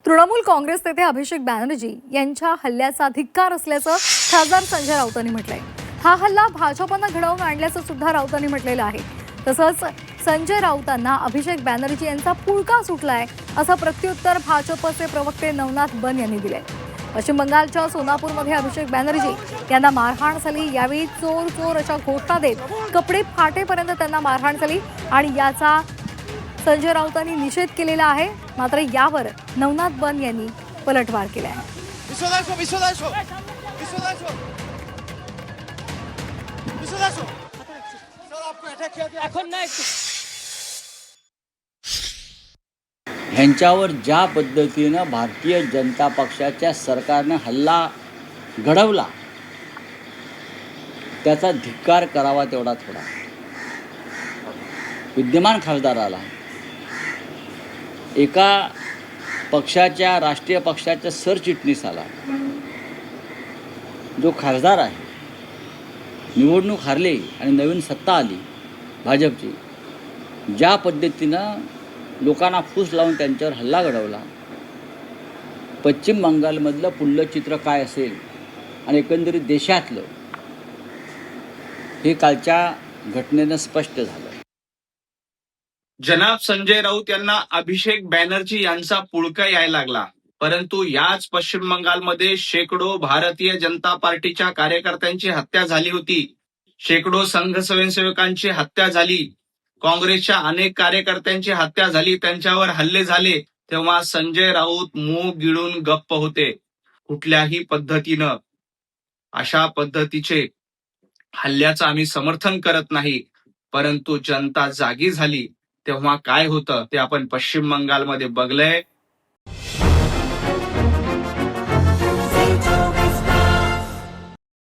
तृणमूल काँग्रेस नेते अभिषेक बॅनर्जी यांच्या हल्ल्याचा धिक्कार असल्याचं खासदार संजय राऊतांनी म्हटलंय। हा हल्ला भाजपनं घडवून आणल्याचं सुद्धा राऊतांनी म्हटलेलं आहे। तसंच संजय राऊतांना अभिषेक बॅनर्जी यांचा पुळका सुटलाय असं प्रत्युत्तर भाजपचे प्रवक्ते नवनाथ बन यांनी दिलंय। पश्चिम बंगालच्या सोनापूरमध्ये अभिषेक बॅनर्जी यांना मारहाण झाली। यावेळी चोर चोर अशा घोषणा देत कपडे फाटेपर्यंत त्यांना मारहाण झाली आणि याचा संजय राऊतांनी निषेध केलेला आहे। मात्र यावर नवनाथ बन यांनी पलटवार केला आहे। ह्यांच्यावर ज्या पद्धतीनं भारतीय जनता पक्षाच्या सरकारनं हल्ला घडवला त्याचा धिक्कार करावा तेवढा थोडा। विद्यमान खासदाराला एका पक्षाच्या राष्ट्रीय पक्षाच्या सरचिटणीसाला जो खासदार आहे, निवडणूक हारली आणि नवीन सत्ता आली भाजपची, ज्या पद्धतीनं लोकांना फूस लावून त्यांच्यावर हल्ला घडवला, पश्चिम बंगालमधलं पुढलं चित्र काय असेल आणि एकंदरीत देशातलं हे कालच्या घटनेनं स्पष्ट झालं। जनाब संजय राऊत यांना अभिषेक बॅनर्जी यांचा पुळका यायला लागला, परंतु याच पश्चिम बंगालमध्ये शेकडो भारतीय जनता पार्टीच्या कार्यकर्त्यांची हत्या झाली होती। शेकडो संघ स्वयंसेवकांची हत्या झाली, काँग्रेसच्या अनेक कार्यकर्त्यांची हत्या झाली, त्यांच्यावर हल्ले झाले। तेव्हा संजय राऊत मूग गिळून गप्प होते। कुठल्याही पद्धतीनं अशा पद्धतीचे हल्ल्याचं आम्ही समर्थन करत नाही, परंतु जनता जागी झाली तेव्हा काय होतं ते आपण पश्चिम बंगालमध्ये बघलंय।